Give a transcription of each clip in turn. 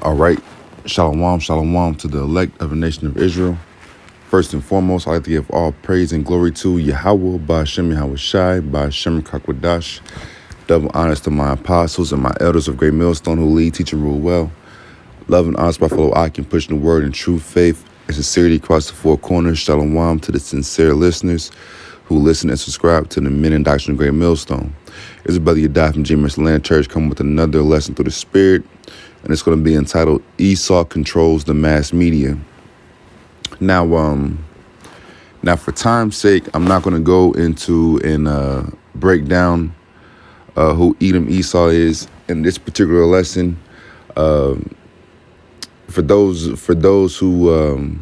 All right. Shalom, shalom to the elect of the nation of Israel. First and foremost, I'd like to give all praise and glory to Yahweh, Ba'ashem Yahweh Shai, Ba'ashem Kakwadash. Double honors to my apostles and my elders of Great Millstone who lead, teach, and rule well. Love and honors my fellow Akim, pushing the word in true faith and sincerity across the four corners. Shalom to the sincere listeners who listen and subscribe to the Men and Doctrine of Great Millstone. It's your brother Edified from James Land Church coming with another lesson through the Spirit. And it's going to be entitled Esau Controls the Mass Media. Now for time's sake, I'm not going to go into and break down who Edom Esau is in this particular lesson. For those who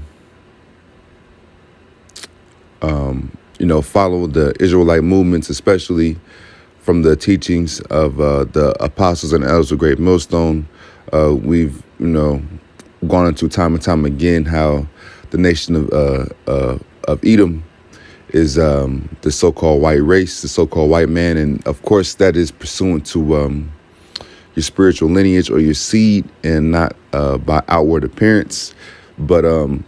follow the Israelite movements, especially from the teachings of the apostles and elders of Great Millstone. We've, gone into time and time again how the nation of Edom is the so-called white race, the so-called white man. And, of course, that is pursuant to your spiritual lineage or your seed and not by outward appearance. But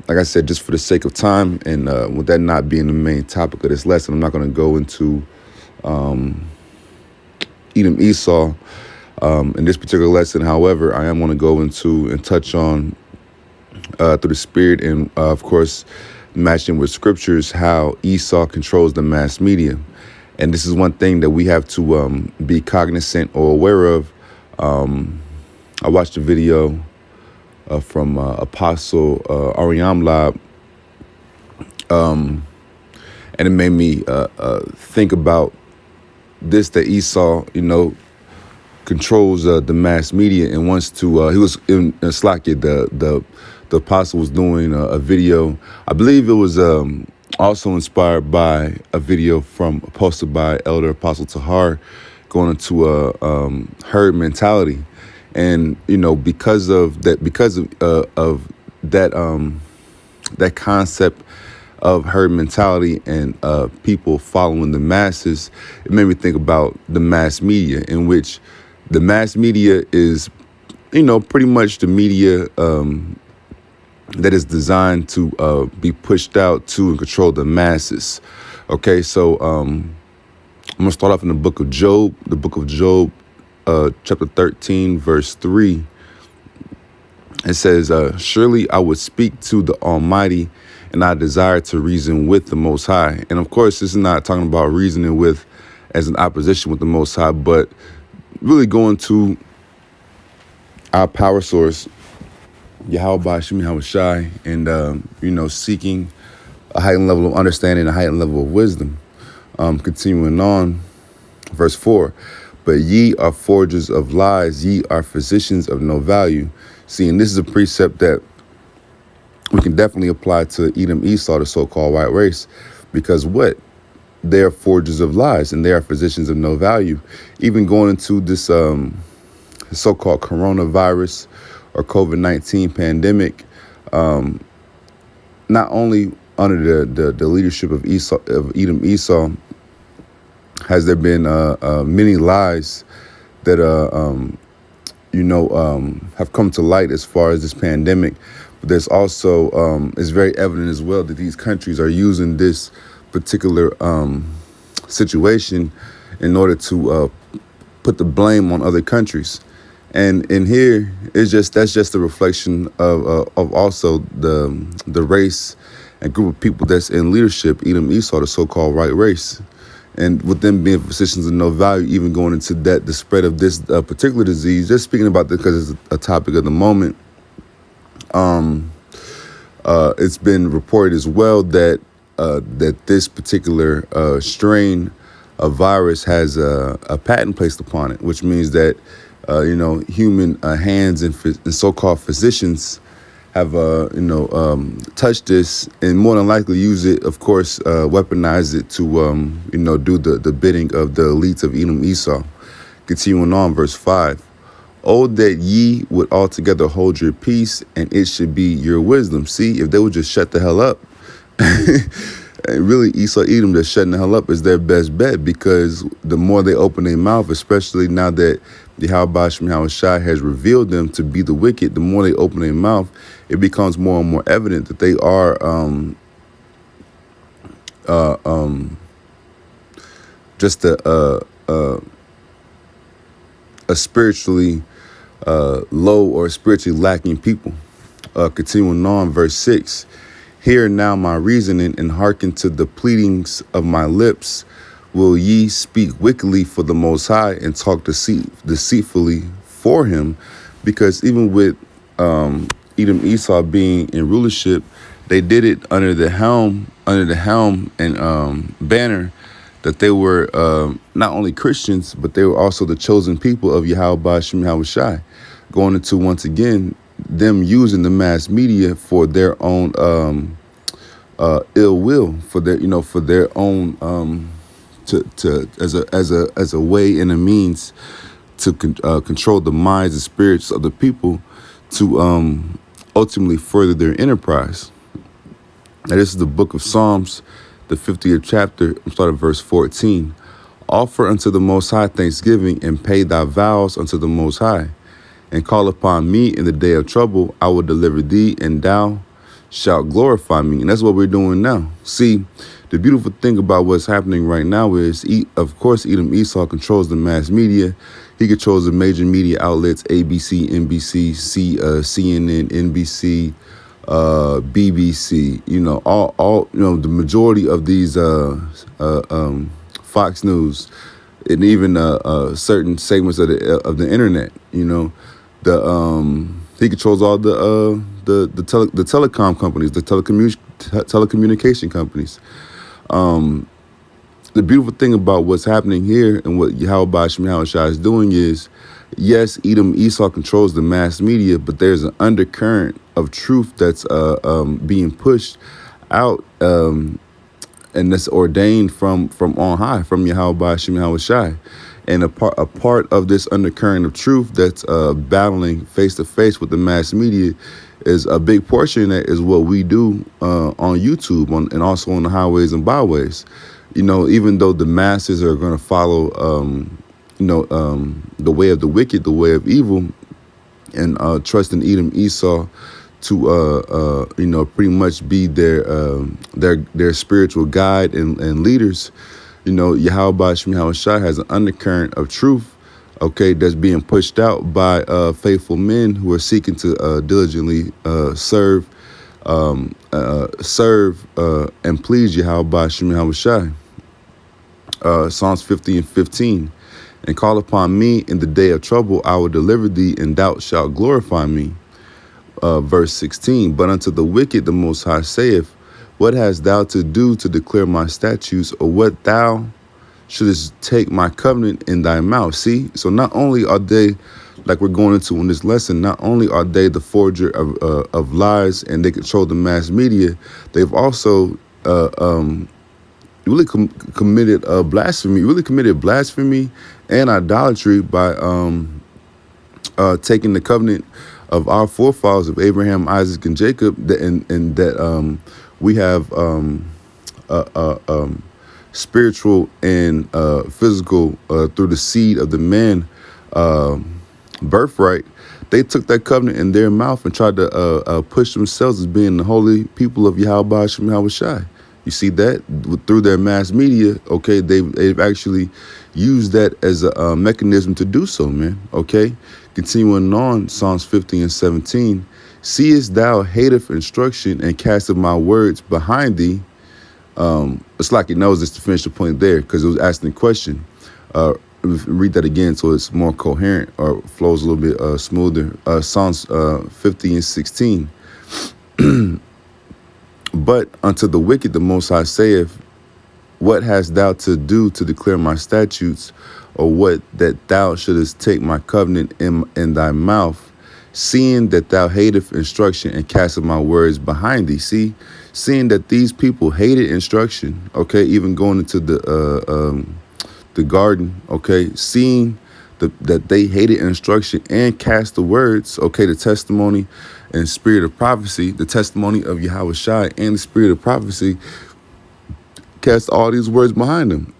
like I said, just for the sake of time and with that not being the main topic of this lesson, I'm not going to go into Edom Esau. In this particular lesson, however, I am going to go into and touch on through the Spirit and, of course, matching with scriptures, how Esau controls the mass media. And this is one thing that we have to be cognizant or aware of. I watched a video from Apostle Ariam Lab, and it made me think about this, that Esau, controls the mass media and wants to. He was in Slakia. The apostle was doing a video. I believe it was also inspired by a video posted by Elder Apostle Tahar, going into a herd mentality, and because of that that concept of herd mentality and people following the masses, it made me think about the mass media, in which the mass media is, pretty much the media that is designed to be pushed out to and control the masses. Okay, so I'm going to start off in the book of Job, chapter 13, verse 3. It says, surely I would speak to the Almighty, and I desire to reason with the Most High. And of course, this is not talking about reasoning with as an opposition with the Most High, but really going to our power source, Yahweh Ba'ashem Yahweh Shai, and, seeking a heightened level of understanding, a heightened level of wisdom. Continuing on, verse 4, but ye are forgers of lies, ye are physicians of no value. See, and this is a precept that we can definitely apply to Edom Esau, the so-called white race, because what? They are forgers of lies and they are physicians of no value. Even going into this so-called coronavirus or COVID-19 pandemic, not only under the leadership of Edom Esau, has there been many lies that have come to light as far as this pandemic. But there's also it's very evident as well that these countries are using this particular situation in order to put the blame on other countries. And in here, that's just a reflection of also the race and group of people that's in leadership, Edom Esau, the so-called white race. And with them being physicians of no value, even going into the spread of this particular disease, just speaking about this because it's a topic of the moment, it's been reported as well that this particular strain of virus has a patent placed upon it, which means that human hands and so-called physicians have touched this and more than likely use it, of course, weaponize it to do the bidding of the elites of Edom Esau. Continuing on, verse 5. Oh, that ye would altogether hold your peace, and it should be your wisdom. See, if they would just shut the hell up, And really, Esau, Edom, just shutting the hell up is their best bet, because the more they open their mouth, especially now that the Yahweh Shai has revealed them to be the wicked, the more they open their mouth, it becomes more and more evident that they are just a spiritually low or spiritually lacking people. Continuing on, verse 6. Hear now my reasoning, and hearken to the pleadings of my lips. Will ye speak wickedly for the Most High, and talk deceitfully for him? Because even with Edom, Esau being in rulership, they did it under the helm and banner that they were not only Christians, but they were also the chosen people of Yahweh Shai. Going into, once again, them using the mass media for their own ill will, for their own as a way and a means to control the minds and spirits of the people to ultimately further their enterprise. Now, this is the book of Psalms, the 50th chapter. I'm starting at verse 14. Offer unto the Most High thanksgiving, and pay thy vows unto the Most High. And call upon me in the day of trouble. I will deliver thee, and thou shalt glorify me. And that's what we're doing now. See, the beautiful thing about what's happening right now is, of course, Edom Esau controls the mass media. He controls the major media outlets: ABC, NBC, CNN, NBC, BBC. All the majority of these Fox News, and even certain segments of the internet. He controls all the telecom companies, the telecommunication companies. The beautiful thing about what's happening here and what Yahweh Shai is doing is, yes, Edom Esau controls the mass media, but there's an undercurrent of truth that's being pushed out, and that's ordained from on high, from Yahweh Shai. And a part of this undercurrent of truth that's battling face to face with the mass media is a big portion of that is what we do on YouTube and also on the highways and byways. Even though the masses are going to follow, the way of the wicked, the way of evil, and trust in Edom Esau to, pretty much be their spiritual guide and leaders. Yahweh Shai has an undercurrent of truth, that's being pushed out by faithful men who are seeking to diligently serve and please Yahweh Shai. Psalms 50 and 15. And call upon me in the day of trouble, I will deliver thee, and thou shalt glorify me. Verse 16. But unto the wicked the Most High saith, what hast thou to do to declare my statutes, or what thou shouldest take my covenant in thy mouth? See, so not only are they, like we're going into in this lesson, not only are they the forger of lies and they control the mass media, they've also really committed blasphemy and idolatry by taking the covenant of our forefathers of Abraham, Isaac, and Jacob, and that we have spiritual and physical through the seed of the man birthright. They took that covenant in their mouth and tried to push themselves as being the holy people of Yahweh Shai. You see that through their mass media, they've actually used that as a mechanism to do so, man. Continuing on, Psalms 50 and 17. Seest thou hateth instruction, and casteth my words behind thee? It's like it knows this to finish the point there, because it was asking the question. Read that again so it's more coherent or flows a little bit smoother. Psalms 50 and 16. But unto the wicked the Most High saith, what hast thou to do to declare my statutes, or what that thou shouldest take my covenant in thy mouth, seeing that thou hateth instruction, and casteth my words behind thee? See, seeing that these people hated instruction, even going into the garden, seeing that they hated instruction and cast the words, the testimony and spirit of prophecy, the testimony of Yahweh Shai and the spirit of prophecy cast all these words behind them.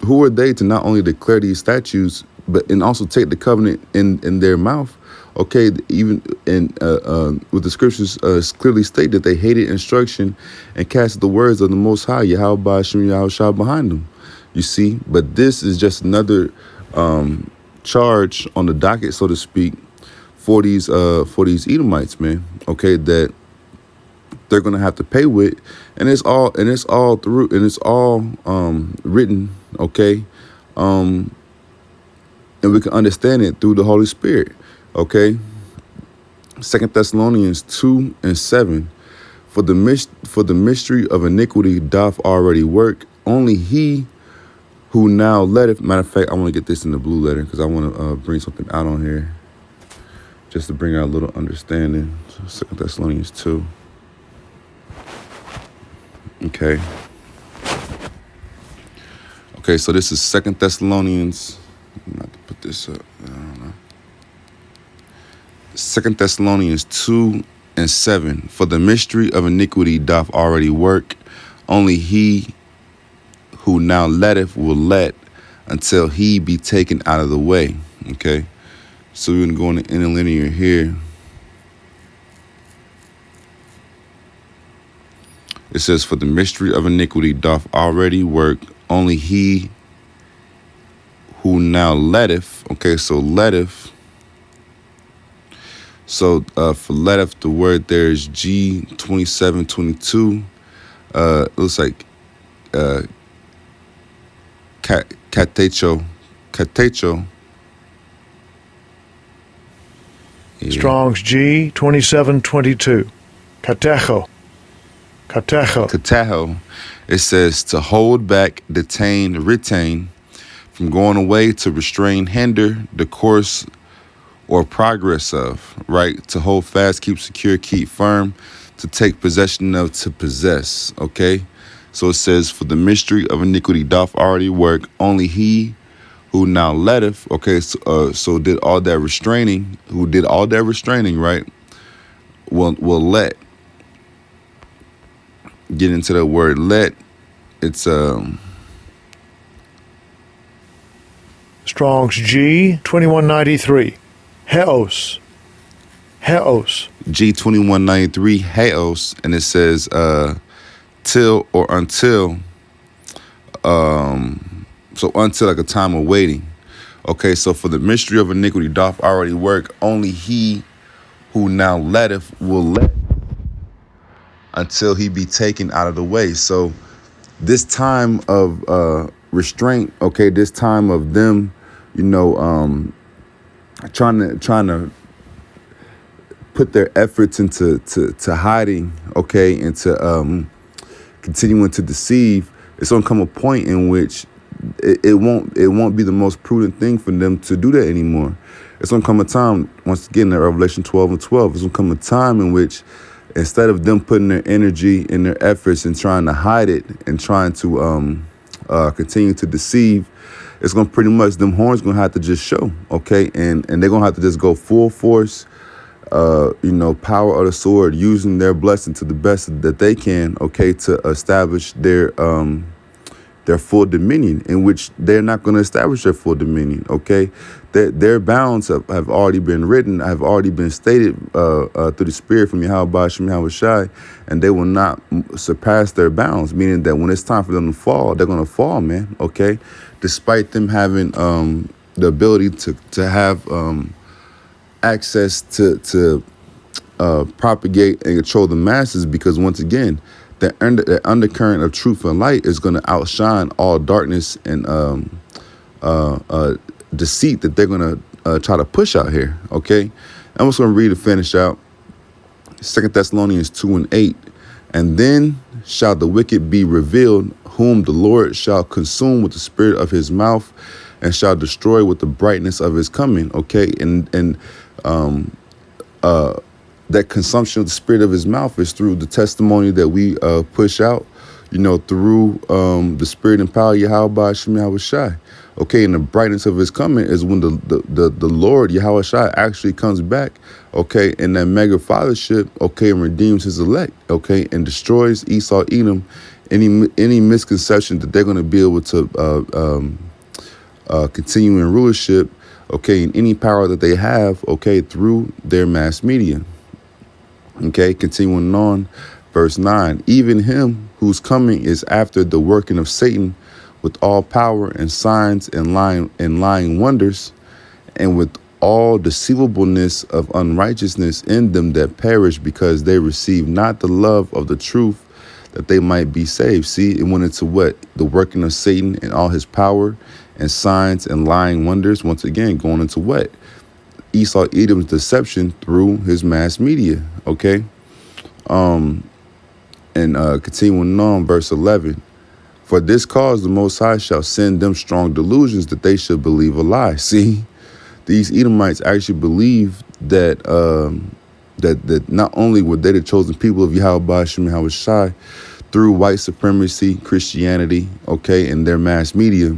Who are they to not only declare these statutes, but and also take the covenant in their mouth? Okay, even in with the scriptures clearly state that they hated instruction and cast the words of the Most High, Yahweh Hashem Yahweh behind them. You see, but this is just another charge on the docket, so to speak, for these Edomites, man. Okay, that they're gonna have to pay with, and it's all written. Okay, and we can understand it through the Holy Spirit. Okay, 2 Thessalonians 2:7. For the mystery of iniquity doth already work. Only he who now letteth. Matter of fact, I want to get this in the blue letter because I want to bring something out on here, just to bring out a little understanding. 2 Thessalonians 2. Okay. Okay, so this is 2 Thessalonians. I'm going to put this up. I don't know. 2 Thessalonians 2:7. For the mystery of iniquity doth already work. Only he who now letteth will let until he be taken out of the way. Okay. So we're going to go in the interlinear here. It says, for the mystery of iniquity doth already work. Only he who now letteth. Okay, so letteth. So for letteth, the word there is G2722. It looks like katecho. Yeah. Strong's G2722. Katecho. It says to hold back, detain, retain, from going away, to restrain, hinder the course or progress of, right? To hold fast, keep secure, keep firm, to take possession of, to possess, okay? So it says, for the mystery of iniquity doth already work. Only he who now letteth, okay, so did all that restraining, right, will let. Get into the word let. It's Strong's G2193. Heos. G2193 Heos, and it says till or until. So until, like a time of waiting. Okay, so for the mystery of iniquity doth already work. Only he who now letteth will let until he be taken out of the way. So this time of restraint, okay, this time of them, trying to put their efforts into to hiding, okay, and to continuing to deceive, it's gonna come a point in which it won't be the most prudent thing for them to do that anymore. It's gonna come a time, once again, in Revelation 12:12, it's gonna come a time in which, instead of them putting their energy and their efforts and trying to hide it and trying to continue to deceive, it's going to pretty much, them horns going to have to just show, okay? And they're going to have to just go full force, power of the sword, using their blessing to the best that they can, okay, to establish their full dominion, in which they're not going to establish their full dominion, okay? Their bounds have already been written, have already been stated through the Spirit from Yahweh Hashem Yahweh Shai, and they will not surpass their bounds, meaning that when it's time for them to fall, they're going to fall, man, okay? Despite them having the ability to have access to propagate and control the masses, because once again, the undercurrent of truth and light is going to outshine all darkness and deceit that they're going to try to push out here, okay? I'm just going to read and finish out 2 Thessalonians 2:8. And then shall the wicked be revealed, whom the Lord shall consume with the spirit of his mouth, and shall destroy with the brightness of his coming, okay? And that consumption of the spirit of his mouth is through the testimony that we push out, through the spirit and power of Yahweh Hashem Yahweh Shai. Okay, and the brightness of his coming is when the Lord Yahweh Shai actually comes back, okay, in that mega fathership, okay, and redeems his elect, okay, and destroys Esau, Edom, any misconception that they're going to be able to continue in rulership, okay, and any power that they have, okay, through their mass media. Okay, continuing on, verse 9, even him whose coming is after the working of Satan with all power and signs and lying wonders, and with all deceivableness of unrighteousness in them that perish, because they receive not the love of the truth, that they might be saved. See, it went into what? The working of Satan and all his power and signs and lying wonders. Once again, going into what? Esau Edom's deception through his mass media. Okay. And continuing on, verse 11. For this cause the Most High shall send them strong delusions that they should believe a lie. See, these Edomites actually believed that that not only were they the chosen people of Yahweh Hashem Shai through white supremacy, Christianity, okay, and their mass media,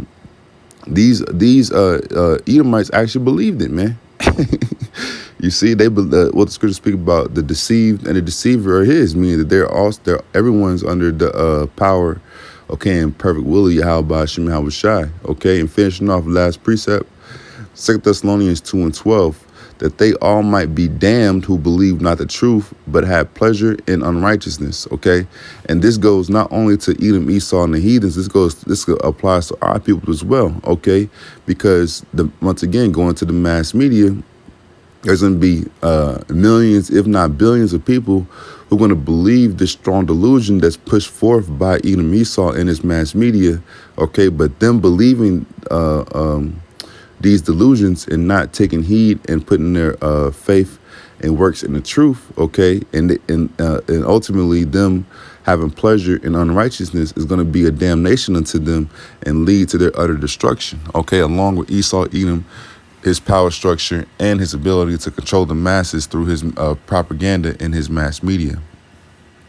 these Edomites actually believed it, man. You see, what the scriptures speak about, the deceived and the deceiver are his, meaning that everyone's under the power, okay, and perfect will of Yahweh Hashem Shai, okay, and finishing off last precept, 2 Thessalonians 2:12, that they all might be damned who believe not the truth, but have pleasure in unrighteousness. Okay, and this goes not only to Edom, Esau, and the heathens. This applies to our people as well. Okay, because once again, going to the mass media, there's going to be millions, if not billions, of people who are going to believe this strong delusion that's pushed forth by Edom, Esau, and his mass media. Okay, but them believing these delusions and not taking heed and putting their faith and works in the truth, okay, and ultimately them having pleasure in unrighteousness is going to be a damnation unto them and lead to their utter destruction, okay, along with Esau, Edom, his power structure, and his ability to control the masses through his propaganda and his mass media.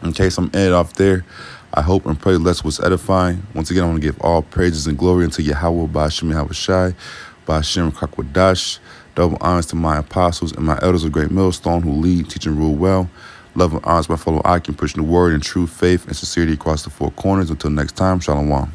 Okay, so I'm ending off there. I hope and pray less was edifying. Once again, I want to give all praises and glory unto Yahweh, Ba'ashem Yahweh Shai, Ba'ashem Kakwadash. Double honors to my apostles and my elders of Great Millstone who lead, teach, and rule well. Love and honors my fellow Akim, pushing the word in true faith and sincerity across the four corners. Until next time, Shalom.